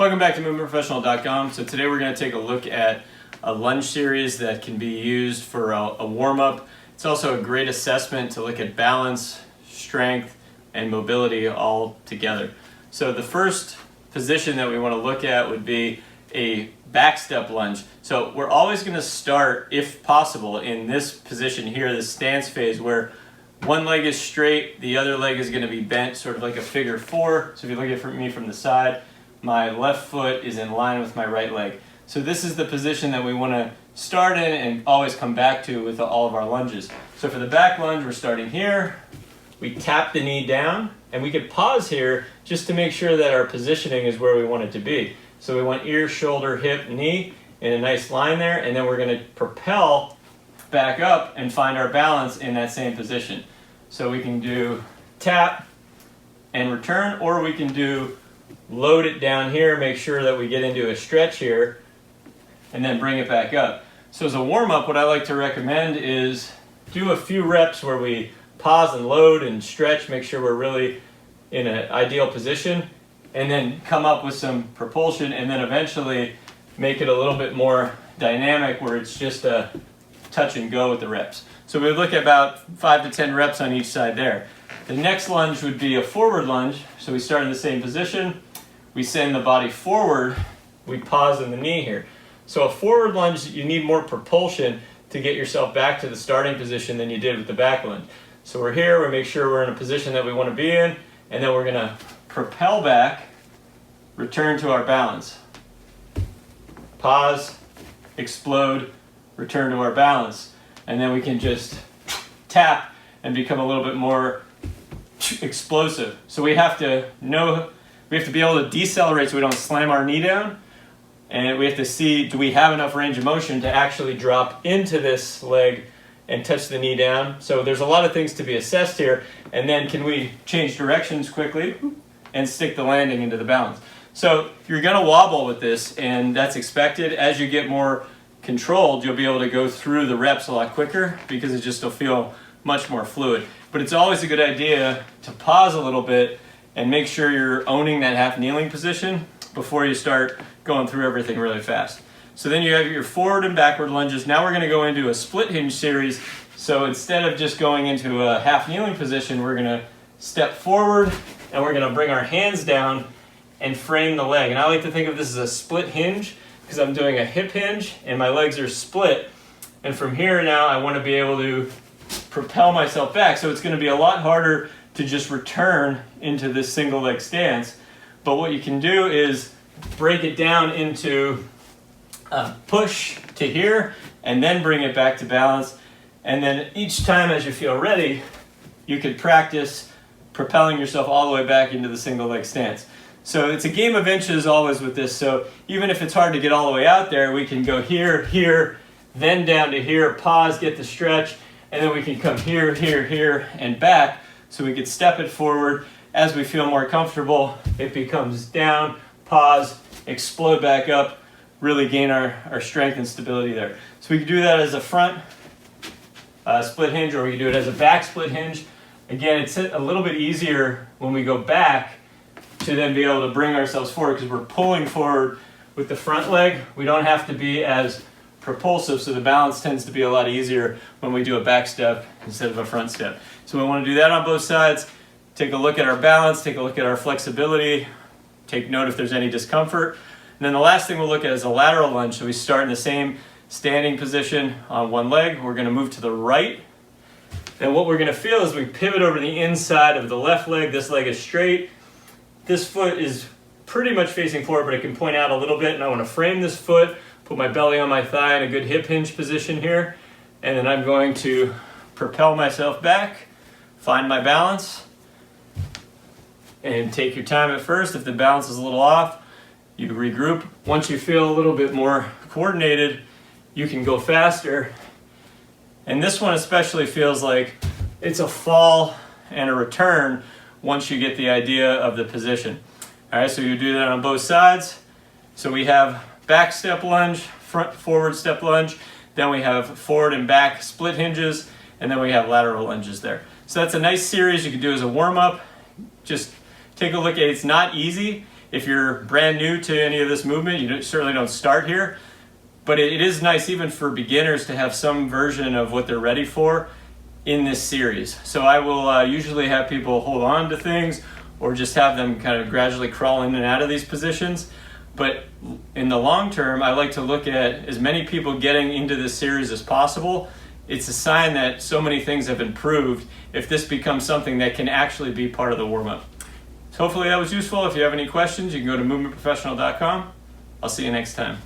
Welcome back to movementprofessional.com. So today we're going to take a look at a lunge series that can be used for a warm-up. It's also a great assessment to look at balance, strength, and mobility all together. So the first position that we want to look at would be a back step lunge. So we're always going to start, if possible, in this position here, the stance phase, where one leg is straight, the other leg is going to be bent, sort of like a figure four. So if you look at me from the side, my left foot is in line with my right leg. So this is the position that we want to start in and always come back to with all of our lunges. So for the back lunge, we're starting here. We tap the knee down, and we could pause here just to make sure that our positioning is where we want it to be. So we want ear, shoulder, hip, knee in a nice line there, and then we're going to propel back up and find our balance in that same position. So we can do tap and return, or we can do load it down here, make sure that we get into a stretch here, and then bring it back up. So as a warm-up, what I like to recommend is do a few reps where we pause and load and stretch, make sure we're really in an ideal position, and then come up with some propulsion, and then eventually make it a little bit more dynamic where it's just a touch and go with the reps. So we look at about 5 to 10 reps on each side there. The next lunge would be a forward lunge. So we start in the same position, we send the body forward, we pause in the knee here. So a forward lunge, you need more propulsion to get yourself back to the starting position than you did with the back lunge. So we're here, we make sure we're in a position that we want to be in, and then we're going to propel back, return to our balance. Pause, explode, return to our balance. And then we can just tap and become a little bit more explosive. So we have to be able to decelerate so we don't slam our knee down. And we have to see, do we have enough range of motion to actually drop into this leg and touch the knee down? So there's a lot of things to be assessed here. And then can we change directions quickly and stick the landing into the balance? So you're going to wobble with this, and that's expected. As you get more controlled, you'll be able to go through the reps a lot quicker because it just will feel much more fluid. But it's always a good idea to pause a little bit and make sure you're owning that half kneeling position before you start going through everything really fast. So then you have your forward and backward lunges. Now we're going to go into a split hinge series. So instead of just going into a half kneeling position, we're going to step forward and we're going to bring our hands down and frame the leg. And I like to think of this as a split hinge because I'm doing a hip hinge and my legs are split. And from here now I want to be able to propel myself back. So it's going to be a lot harder to just return into this single leg stance. But what you can do is break it down into push to here and then bring it back to balance. And then each time as you feel ready, you could practice propelling yourself all the way back into the single leg stance. So it's a game of inches always with this. So even if it's hard to get all the way out there, we can go here, here, then down to here, pause, get the stretch, and then we can come here, here, here, and back. So we could step it forward. As we feel more comfortable, it becomes down, pause, explode back up, really gain our strength and stability there. So we can do that as a front split hinge, or we can do it as a back split hinge. Again, it's a little bit easier when we go back to then be able to bring ourselves forward because we're pulling forward with the front leg. We don't have to be as propulsive, so the balance tends to be a lot easier when we do a back step instead of a front step. So we want to do that on both sides. Take a look at our balance, take a look at our flexibility, take note if there's any discomfort. And then the last thing we'll look at is a lateral lunge. So we start in the same standing position on one leg. We're going to move to the right. Then what we're going to feel is we pivot over the inside of the left leg. This leg is straight. This foot is pretty much facing forward, but it can point out a little bit. And I want to frame this foot, put my belly on my thigh in a good hip hinge position here. And then I'm going to propel myself back, find my balance. And take your time at first. If the balance is a little off, you regroup. Once you feel a little bit more coordinated, you can go faster. And this one especially feels like it's a fall and a return once you get the idea of the position. All right, so you do that on both sides. So we have back step lunge, front forward step lunge, then we have forward and back split hinges, and then we have lateral lunges there. So that's a nice series you can do as a warm-up. Just take a look at it. It's not easy. If you're brand new to any of this movement, certainly don't start here. But it is nice even for beginners to have some version of what they're ready for in this series. So I will usually have people hold on to things or just have them kind of gradually crawl in and out of these positions. But in the long term, I like to look at as many people getting into this series as possible. It's a sign that so many things have improved if this becomes something that can actually be part of the warm-up. So hopefully that was useful. If you have any questions, you can go to movementprofessional.com. I'll see you next time.